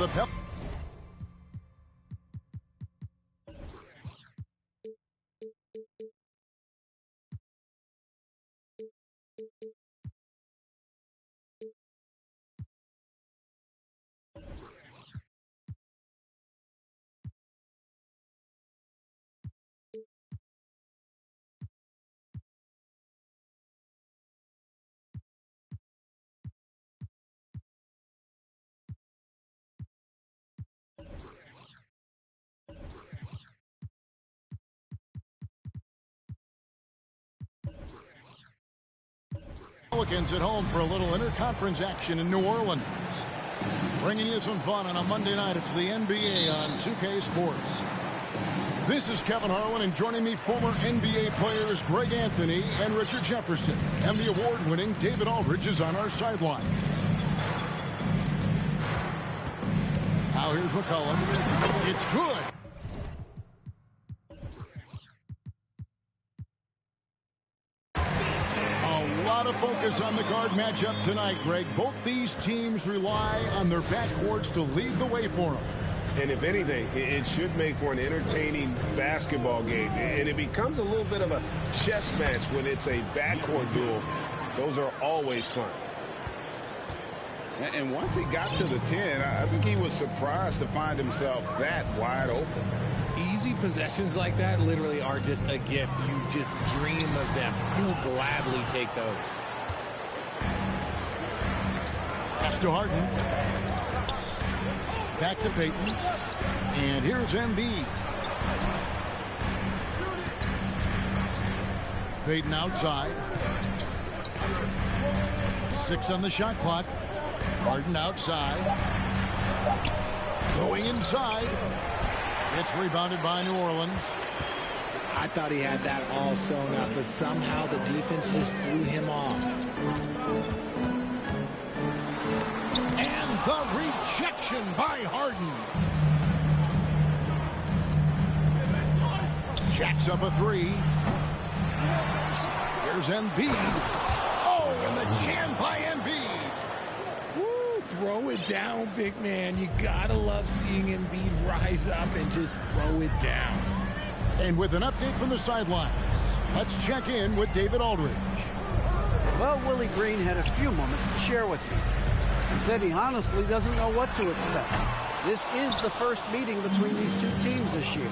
the Pelicans at home for a little interconference action in New Orleans. Bringing you some fun on a Monday night. It's the NBA on 2K Sports. This is Kevin Harlan, and joining me, former NBA players Greg Anthony and Richard Jefferson. And the award-winning David Aldridge is on our sideline. Now here's McCollum. It's good. A lot of focus on the guard matchup tonight, Greg. Both these teams rely on their backcourts to lead the way for them. And if anything, it should make for an entertaining basketball game. And it becomes a little bit of a chess match when it's a backcourt duel. Those are always fun. And once he got to the 10, I think he was surprised to find himself that wide open. Easy possessions like that literally are just a gift. You just dream of them. He'll gladly take those. Pass to Harden. Back to Payton. And here's Embiid. Payton outside. 6 on the shot clock. Harden outside. Going inside. It's rebounded by New Orleans. I thought he had that all sewn up, but somehow the defense just threw him off. And the rejection by Harden. Jacks up a 3. Here's Embiid. Oh, and the jam by Embiid. Throw it down, big man. You gotta love seeing Embiid rise up and just throw it down. And with an update from the sidelines, let's check in with David Aldridge. Well, Willie Green had a few moments to share with me. He said he honestly doesn't know what to expect. This is the first meeting between these two teams this year,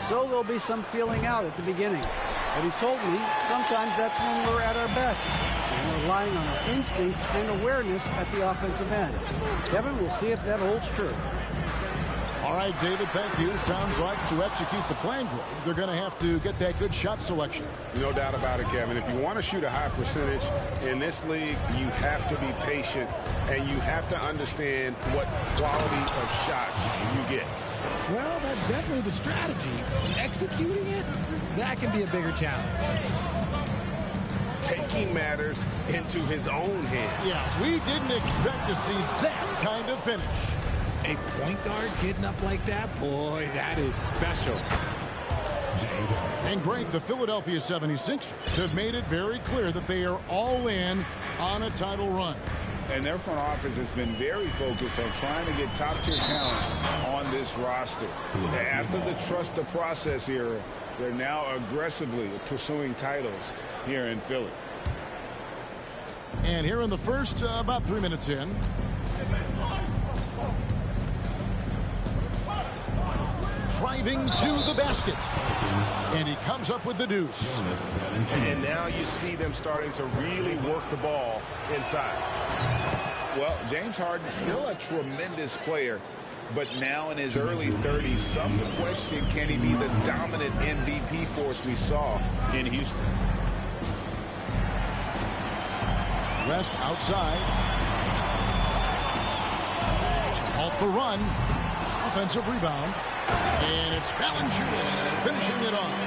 so there'll be some feeling out at the beginning. But he told me sometimes that's when we're at our best, and relying on our instincts and awareness at the offensive end. Kevin, we'll see if that holds true. All right, David, thank you. Sounds like to execute the plan, Greg, they're going to have to get that good shot selection. No doubt about it, Kevin. If you want to shoot a high percentage in this league, you have to be patient, and you have to understand what quality of shots you get. Well, that's definitely the strategy. Executing it, that can be a bigger challenge. Taking matters into his own hands. Yeah, we didn't expect to see that kind of finish. A point guard getting up like that, boy, that is special. And Greg, the Philadelphia 76ers have made it very clear that they are all in on a title run. And their front office has been very focused on trying to get top-tier talent on this roster. After the trust the process era, they're now aggressively pursuing titles here in Philly. And here in the first, about 3 minutes in. Driving to the basket. And he comes up with the deuce. And now you see them starting to really work the ball inside. Well, James Harden still a tremendous player, but now in his early 30s, some question, can he be the dominant MVP force we saw in Houston? West outside. To halt the run. Offensive rebound. And it's Valanciunas finishing it off.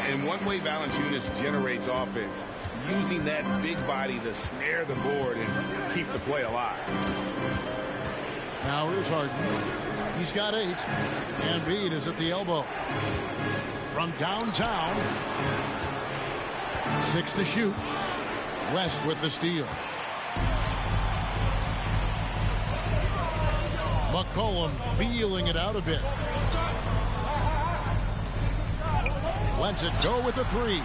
And one way Valanciunas generates offense, using that big body to snare the board and keep the play alive. Now here's Harden. He's got 8. Embiid is at the elbow. From downtown. 6 to shoot. West with the steal. McCollum feeling it out a bit. Lets it go with the three.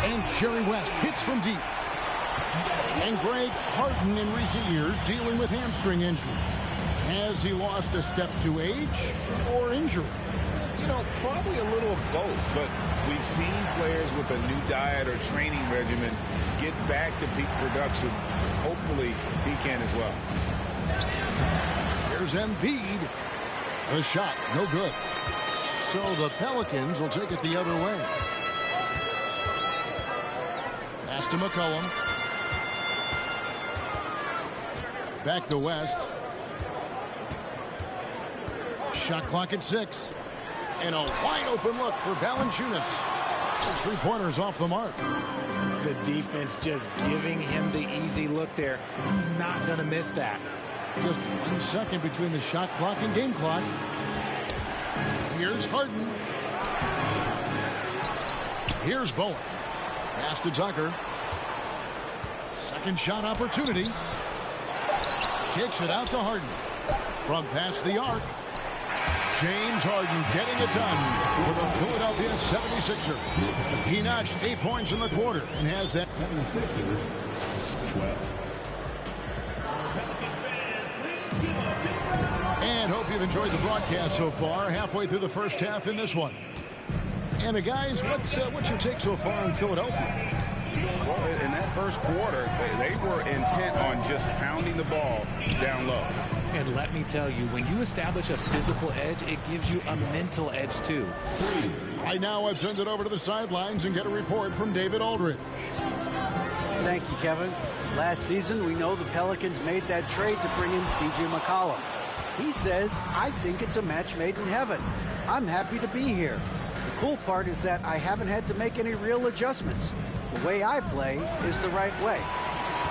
And Jerry West hits from deep. And Greg Harden in recent years dealing with hamstring injuries. Has he lost a step to age or injury? You know, probably a little of both, but we've seen players with a new diet or training regimen get back to peak production. Hopefully, he can as well. Here's Embiid. A shot, no good. So the Pelicans will take it the other way. Pass to McCollum. Back to West. Shot clock at 6. And a wide open look for Valanciunas. Those three-pointers off the mark. The defense just giving him the easy look there. He's not going to miss that. Just 1 second between the shot clock and game clock. Here's Harden. Here's Bowen. Pass to Tucker. Second shot opportunity. Kicks it out to Harden. From past the arc. James Harden getting it done for the Philadelphia 76ers. He notched 8 points in the quarter and has that. 76ers 12. And hope you've enjoyed the broadcast so far. Halfway through the first half in this one. And guys, what's your take so far in Philadelphia? Well, in that first quarter, they were intent on just pounding the ball down low. And let me tell you, when you establish a physical edge, it gives you a mental edge too. Right now, I've sent it over to the sidelines and get a report from David Aldridge. Thank you, Kevin. Last season, we know the Pelicans made that trade to bring in C.J. McCollum. He says, I think it's a match made in heaven. I'm happy to be here. The cool part is that I haven't had to make any real adjustments. The way I play is the right way.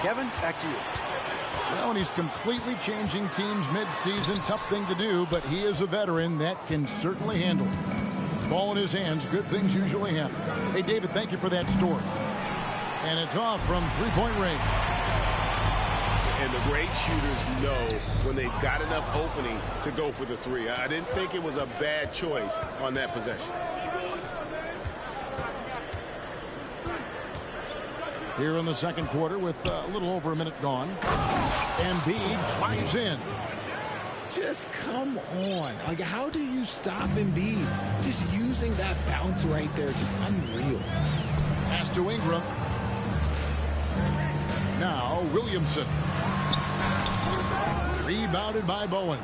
Kevin, back to you. Well, and he's completely changing teams mid-season. Tough thing to do, but he is a veteran that can certainly handle it. Ball in his hands, good things usually happen. Hey, David, thank you for that story. And it's off from three-point range. And the great shooters know when they've got enough opening to go for the three. I didn't think it was a bad choice on that possession. Here in the second quarter with a little over a minute gone. Embiid drives in. Just come on. Like, how do you stop Embiid? Just using that bounce right there, just unreal. Pass to Ingram. Now Williamson. Rebounded by Bowen.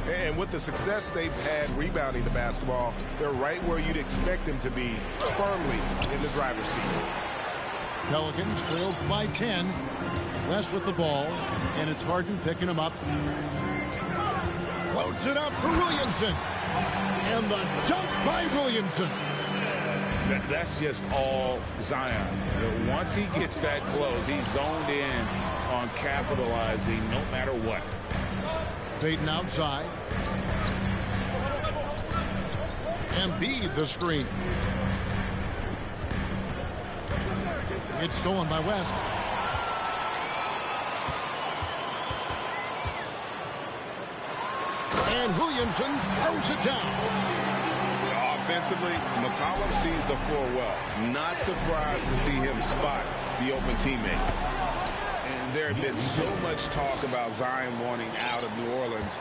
And with the success they've had rebounding the basketball, they're right where you'd expect them to be, firmly in the driver's seat. Pelicans trailed by 10. West with the ball, and it's Harden picking him up. Floats it up for Williamson. And the dunk by Williamson. That's just all Zion. Once he gets that close, he's zoned in on capitalizing no matter what. Payton outside. Embiid the screen. It's stolen by West. And Williamson throws it down. Offensively, McCollum sees the floor well. Not surprised to see him spot the open teammate. And there had been so much talk about Zion wanting out of New Orleans.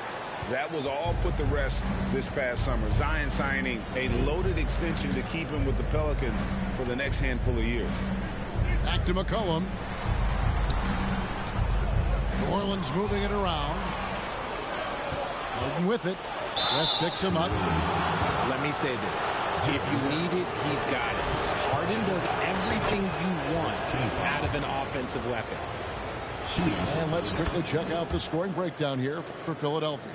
That was all put to rest this past summer. Zion signing a loaded extension to keep him with the Pelicans for the next handful of years. Back to McCollum. New Orleans moving it around. Harden with it. West picks him up. Let me say this. If you need it, he's got it. Harden does everything you want out of an offensive weapon. And let's quickly check out the scoring breakdown here for Philadelphia.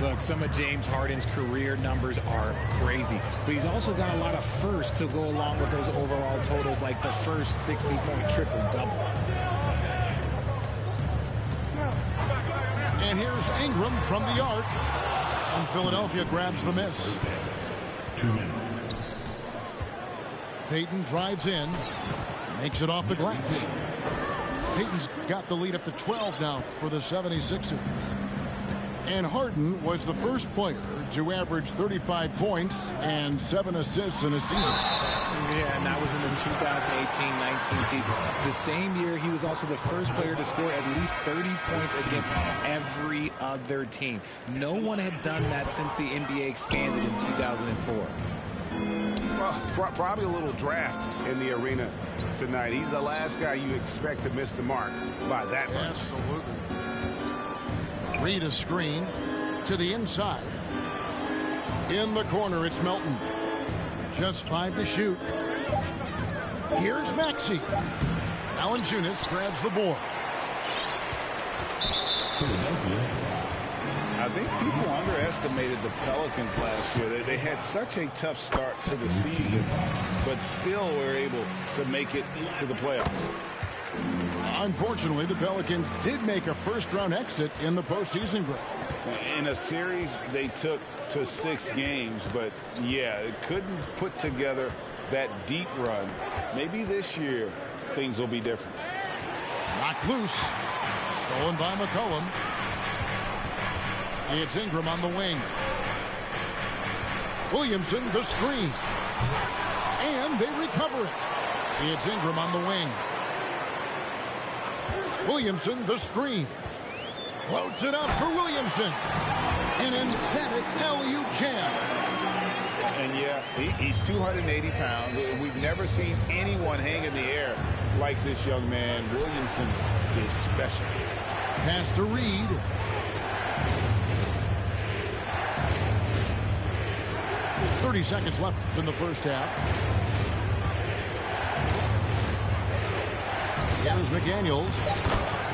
Look, some of James Harden's career numbers are crazy, but he's also got a lot of firsts to go along with those overall totals, like the first 60-point triple-double. And here's Ingram from the arc. And Philadelphia grabs the miss. 2 minutes. Payton drives in. Makes it off the glass. Payton's got the lead up to 12 now for the 76ers. And Harden was the first player to average 35 points and 7 assists in a season. Yeah, and that was in the 2018-19 season. The same year, he was also the first player to score at least 30 points against every other team. No one had done that since the NBA expanded in 2004. Well, probably a little draft in the arena tonight. He's the last guy you expect to miss the mark by that much. Absolutely. Reed a screen to the inside. In the corner, it's Melton. Just 5 to shoot. Here's Maxey. Valanciunas grabs the board. I think people underestimated the Pelicans last year. They had such a tough start to the season, but still were able to make it to the playoffs. Unfortunately, the Pelicans did make a first-round exit in the postseason break. In a series they took to 6 games, but yeah, it couldn't put together that deep run. Maybe this year things will be different. Knocked loose. Stolen by McCollum. It's Ingram on the wing. Williamson, the screen. And they recover it. It's Ingram on the wing. Williamson, the screen. Floats it up for Williamson. An emphatic alley-oop jam. And yeah, he's 280 pounds. We've never seen anyone hang in the air like this young man. Williamson is special. Pass to Reed. .30 seconds left in the first half. Here's McDaniels.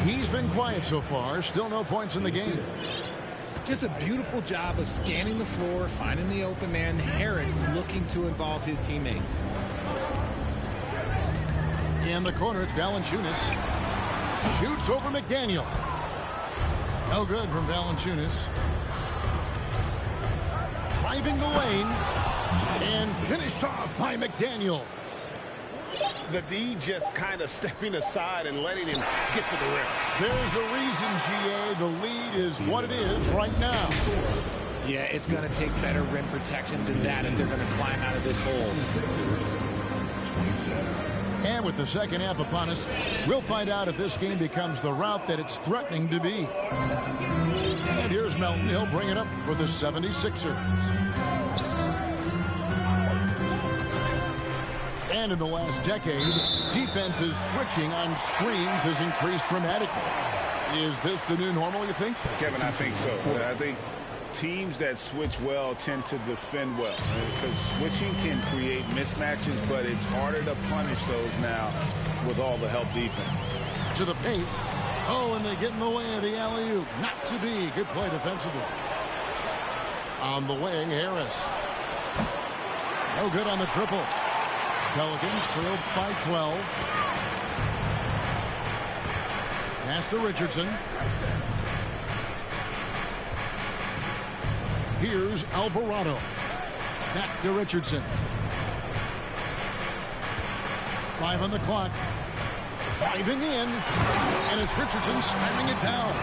He's been quiet so far. Still no points in the game. Just a beautiful job of scanning the floor, finding the open man. Harris looking to involve his teammates. In the corner, it's Valanciunas. Shoots over McDaniels. No good from Valanciunas. Driving the lane. And finished off by McDaniels. The D just kind of stepping aside and letting him get to the rim. There's a reason, GA. The lead is what it is right now. Yeah, it's going to take better rim protection than that if they're going to climb out of this hole. And with the second half upon us, we'll find out if this game becomes the route that it's threatening to be. And here's Melton. He'll bring it up for the 76ers. And in the last decade, defenses switching on screens has increased dramatically. Is this the new normal, you think? Kevin, I think so. I think teams that switch well tend to defend well, because switching can create mismatches, but it's harder to punish those now with all the help defense. To the paint. Oh, and they get in the way of the alley-oop. Not to be. Good play defensively. On the wing, Harris. No good on the triple. Pelicans trailed by 12. Pass to Richardson. Here's Alvarado. Back to Richardson. 5 on the clock. Driving in. And it's Richardson slamming it down.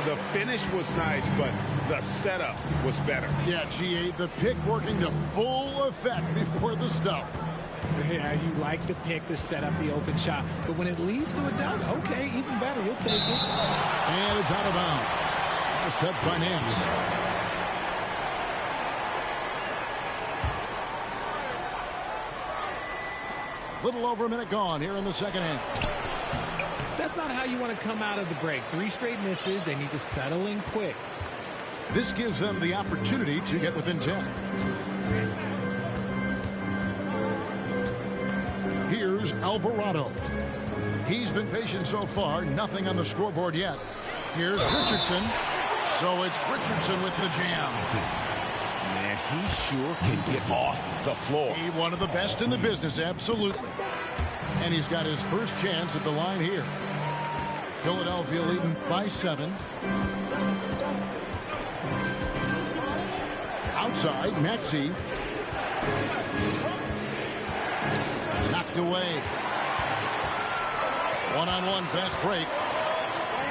The finish was nice, but the setup was better. Yeah, GA, the pick working to full effect before the stuff. Yeah, you like the pick to set up the open shot. But when it leads to a dunk, okay, even better. You'll take it. And it's out of bounds. Last touch by Nance. Little over a minute gone here in the second half. That's not how you want to come out of the break. 3 straight misses. They need to settle in quick. This gives them the opportunity to get within 10. Here's Alvarado. He's been patient so far. Nothing on the scoreboard yet. Here's Richardson. So it's Richardson with the jam. Man, he sure can get off the floor. He one of the best in the business, absolutely. And he's got his first chance at the line here. Philadelphia leading by 7. Outside, Maxey. Knocked away. One-on-one fast break.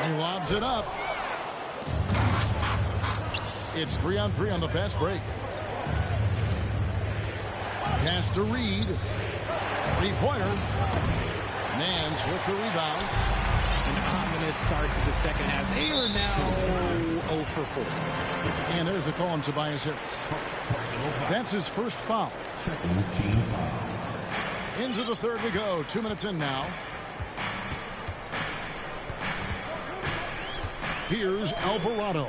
He lobs it up. It's 3-on-3 on the fast break. Pass to Reed. Three-pointer. Nance with the rebound. An ominous start to the second half. They are now 0 for 4. And there's the call on Tobias Harris. That's his first foul. Second team foul. Into the third we go. 2 minutes in now. Here's Alvarado.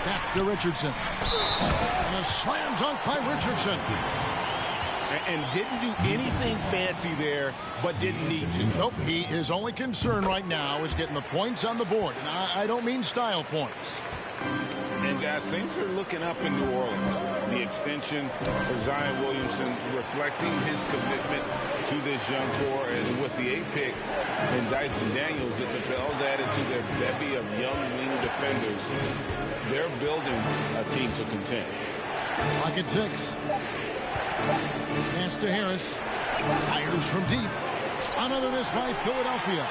Back to Richardson. And a slam dunk by Richardson. And didn't do anything fancy there, but didn't need to. Nope, his only concern right now is getting the points on the board. And I don't mean style points. And guys, things are looking up in New Orleans. The extension for Zion Williamson reflecting his commitment to this young core, and with the 8th pick and Dyson Daniels, that the Pels added to their bevy of young wing defenders. They're building a team to contend. Lock at 6. Pass to Harris. Fires from deep. Another miss by Philadelphia.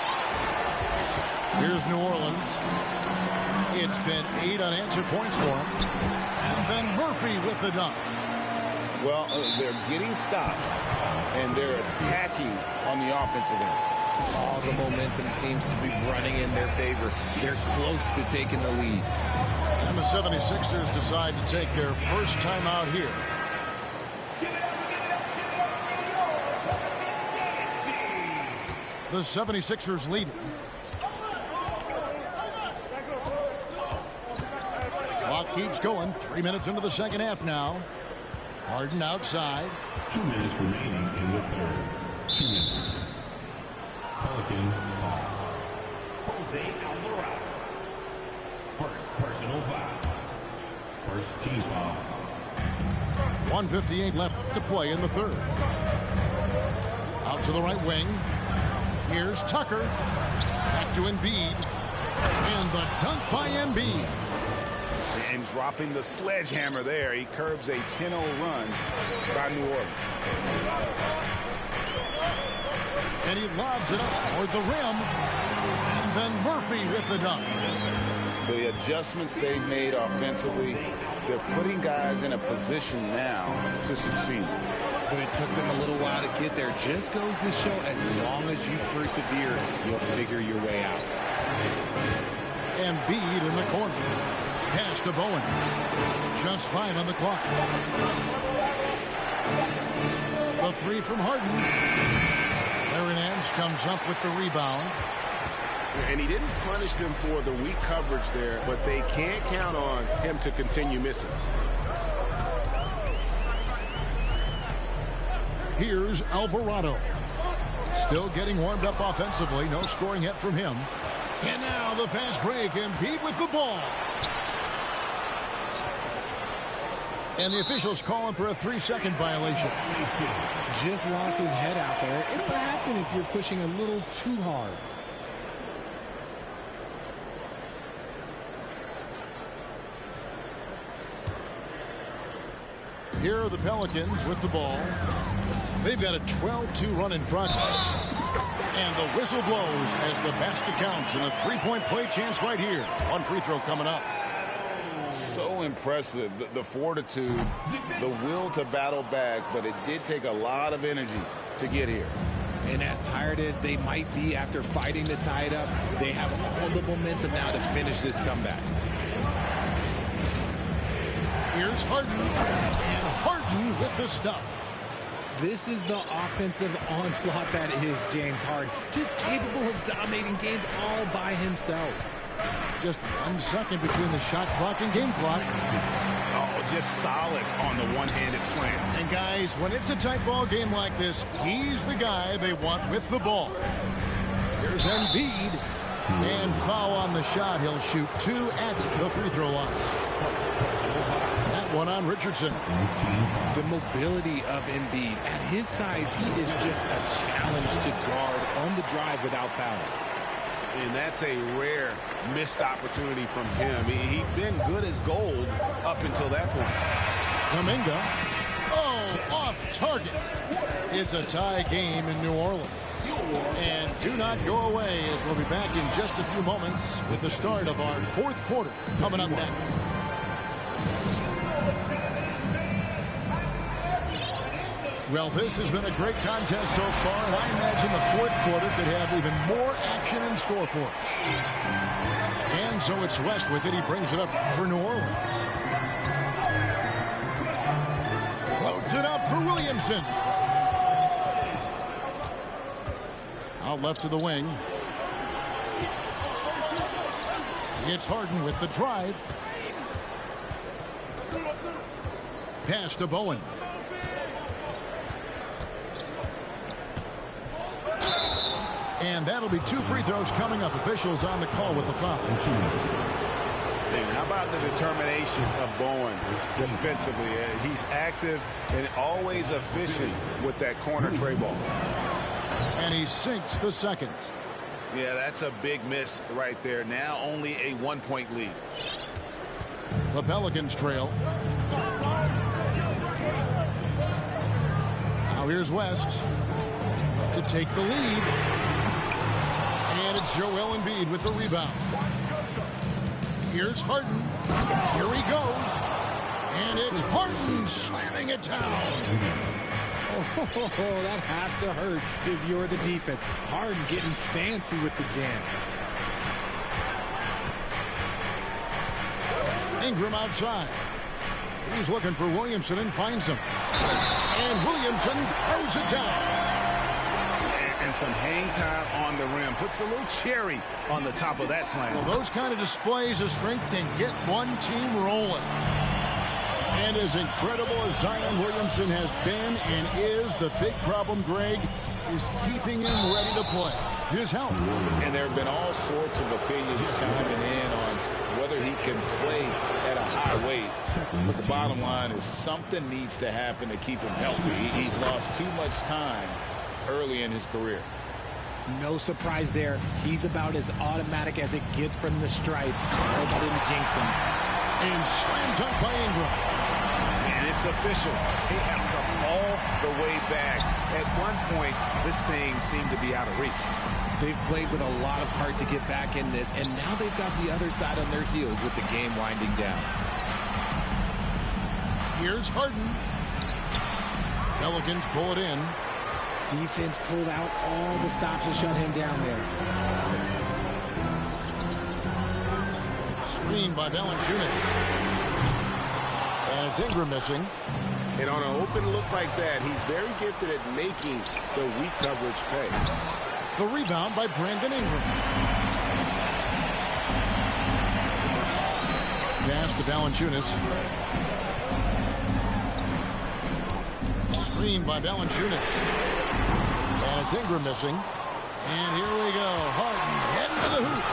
Here's New Orleans. It's been 8 unanswered points for him. And then Murphy with the dunk. Well, they're getting stops, and they're attacking on the offensive end. All the momentum seems to be running in their favor. They're close to taking the lead. And the 76ers decide to take their first time out here. The 76ers lead. Clock keeps going. 3 minutes into the second half now. Harden outside. 2 minutes remaining in the third. 2 minutes. Pelicans foul. Jose Alvarado. First personal foul. First team foul. 1:58 left to play in the third. Out to the right wing. Here's Tucker. Back to Embiid. And the dunk by Embiid. And dropping the sledgehammer there, he curbs a 10-0 run by New Orleans. And he lobs it up toward the rim. And then Murphy with the dunk. The adjustments they've made offensively, they're putting guys in a position now to succeed. But it took them a little while to get there. Just goes to show, as long as you persevere, you'll figure your way out. Embiid in the corner. Pass to Bowen. Just 5 on the clock. The 3 from Harden. Larry Nance comes up with the rebound. And he didn't punish them for the weak coverage there, but they can't count on him to continue missing. Here's Alvarado. Still getting warmed up offensively. No scoring yet from him. And now the fast break. Embiid with the ball. And the officials calling for a 3-second violation. Just lost his head out there. It'll happen if you're pushing a little too hard. Here are the Pelicans with the ball. They've got a 12-2 run in progress. And the whistle blows as the basket counts, and a 3-point play chance right here. One free throw coming up. So impressive, the fortitude, the will to battle back, but it did take a lot of energy to get here. And as tired as they might be after fighting to tie it up, they have all the momentum now to finish this comeback. Here's Harden. And Harden with the stuff. This is the offensive onslaught that is James Harden. Just capable of dominating games all by himself. Just 1 second between the shot clock and game clock. Oh, just solid on the one-handed slam. And guys, when it's a tight ball game like this, he's the guy they want with the ball. Here's Embiid. And foul on the shot. He'll shoot 2 at the free throw line. That one on Richardson. The mobility of Embiid. At his size, he is just a challenge to guard on the drive without fouling. And that's a rare missed opportunity from him. He'd been good as gold up until that point. Kuminga. Oh, off target. It's a tie game in New Orleans. And do not go away, as we'll be back in just a few moments with the start of our fourth quarter coming up next. Well, this has been a great contest so far, and I imagine the fourth quarter could have even more action in store for us. And so it's West with it. He brings it up for New Orleans. Loads it up for Williamson. Out left to the wing. It's Harden with the drive. Pass to Bowen. And that'll be 2 free throws coming up. Officials on the call with the foul. How about the determination of Bowen defensively? He's active and always efficient with that corner tray ball. And he sinks the second. Yeah, that's a big miss right there. Now only a 1-point lead. The Pelicans trail. Now here's West to take the lead. And it's Joel Embiid with the rebound. Here's Harden. Here he goes. And it's Harden slamming it down. Oh, that has to hurt if you're the defense. Harden getting fancy with the jam. Ingram outside. He's looking for Williamson and finds him. And Williamson throws it down. And some hang time on the rim. Puts a little cherry on the top of that slam. Well, those kind of displays of strength can get one team rolling. And as incredible as Zion Williamson has been and is, the big problem, Greg, is keeping him ready to play. His health. And there have been all sorts of opinions chiming in on whether he can play at a high weight. But the bottom line is something needs to happen to keep him healthy. He's lost too much time early in his career. No surprise there. He's about as automatic as it gets from the stripe. I hope I didn't jinx him. And slam dunk by Ingram. And it's official. They have come all the way back. At one point, this thing seemed to be out of reach. They've played with a lot of heart to get back in this, and now they've got the other side on their heels with the game winding down. Here's Harden. Pelicans pull it in. Defense pulled out all the stops to shut him down there. Screen by Valanciunas. And it's Ingram missing. And on an open look like that, he's very gifted at making the weak coverage pay. The rebound by Brandon Ingram. Pass to Valanciunas. Screen by Valanciunas. And it's Ingram missing. And here we go. Harden heading to the hoop.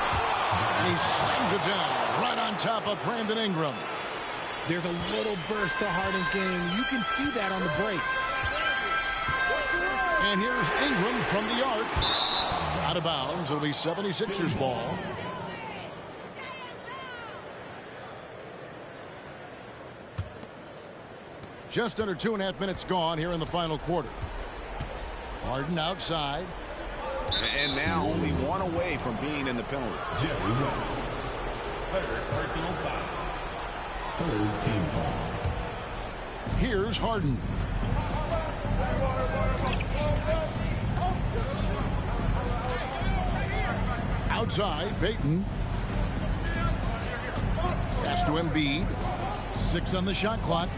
And he slams it down right on top of Brandon Ingram. There's a little burst to Harden's game. You can see that on the breaks. And here's Ingram from the arc. Out of bounds. It'll be 76ers ball. Just under 2.5 minutes gone here in the final quarter. Harden outside. And now only one away from being in the penalty. Jerry West. Third personal foul. Third team foul. Here's Harden. Outside, Payton. Pass to Embiid. 6 on the shot clock.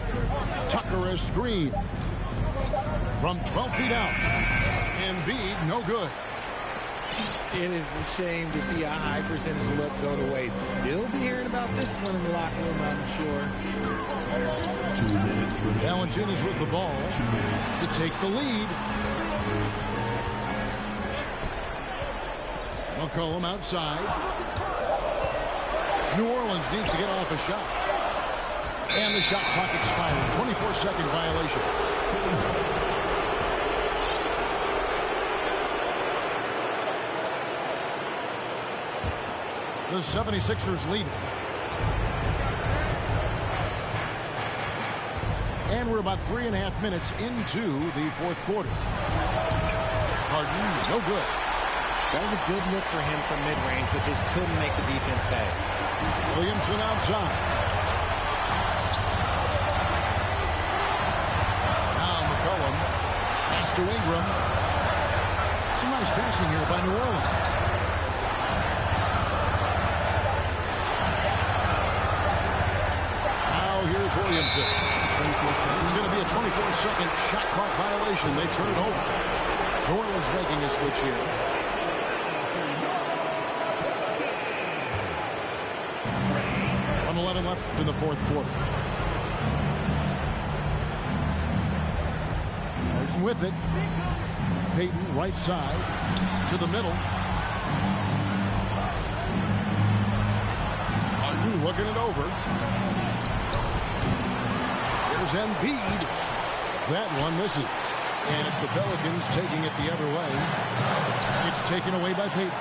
Tucker a screen. From 12 feet out. Embiid, no good. It is a shame to see a high percentage look go to waste. You'll be hearing about this one in the locker room, I'm sure. 2 minutes remaining. Valanciunas with the ball to take the lead. McCollum outside. New Orleans needs to get off a shot. And the shot clock expires. 24-second violation. The 76ers lead. And we're about 3.5 minutes into the fourth quarter. Harden, no good. That was a good look for him from mid-range, but just couldn't make the defense pay. Williamson outside. Now McCollum. Pass to Ingram. Some nice passing here by New Orleans. Now here's Williamson. It's going to be a 24-second shot clock violation. They turn it over. New Orleans making a switch here. Left in the fourth quarter. Harden with it. Payton right side to the middle. Harden looking it over. Here's Embiid. That one misses. And it's the Pelicans taking it the other way. It's taken away by Payton.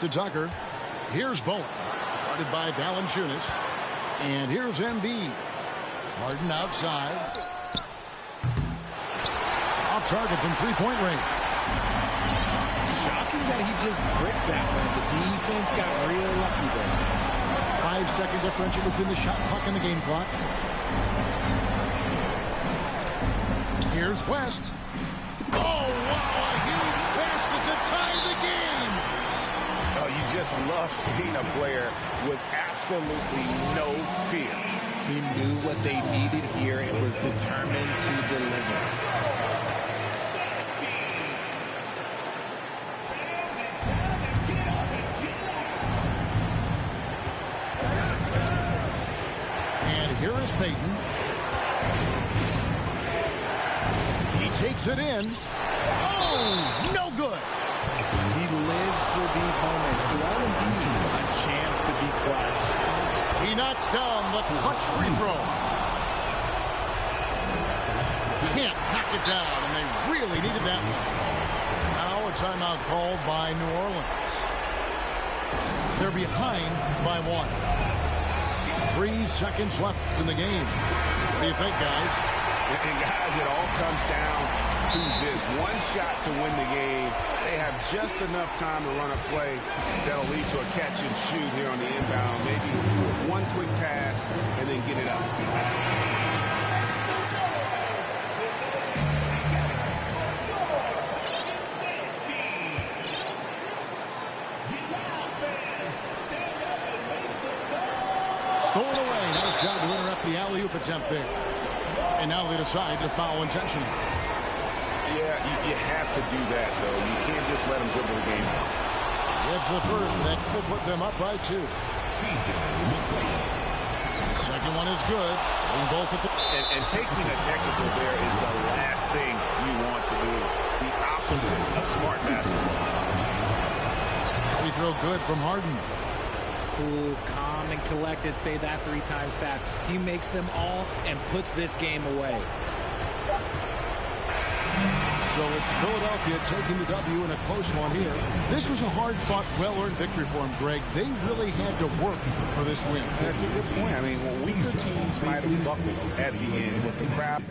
To Tucker. Here's Bowen. Guarded by Valanciunas. And here's Embiid. Harden outside. Off target from three-point range. Shocking that he just bricked that one. The defense got real lucky there. 5-second differential between the shot clock and the game clock. Here's West. Oh, wow, a huge basket to tie the game. You just love seeing a player with absolutely no fear. He knew what they needed here and was determined to deliver. And here is Payton. He takes it in. Oh, no good. He lives for these moments. Joel Embiid, a chance to be clutch. He knocks down the clutch free throw. Can't knock it down, and they really needed that one. Now a timeout called by New Orleans. They're behind by 1. 3 seconds left in the game. What do you think, guys? And guys, it all comes down to this one shot to win the game. They have just enough time to run a play that'll lead to a catch and shoot here on the inbound. Maybe one quick pass and then get it up. Stolen away. Nice job to interrupt the alley-oop attempt there. And now they decide to foul intentionally. Yeah, you have to do that, though. You can't just let them dribble the game. It's the first that will put them up by 2. The second one is good. Both at the and taking a technical there is the last thing you want to do. The opposite of smart basketball. Free throw good from Harden. Cool, calm, and collected. Say that 3 times fast. He makes them all and puts this game away. So it's Philadelphia taking the W in a close one here. This was a hard-fought, well-earned victory for them, Greg. They really had to work for this win. That's a good point. I mean, weaker teams might have buckled at the end with the crowd.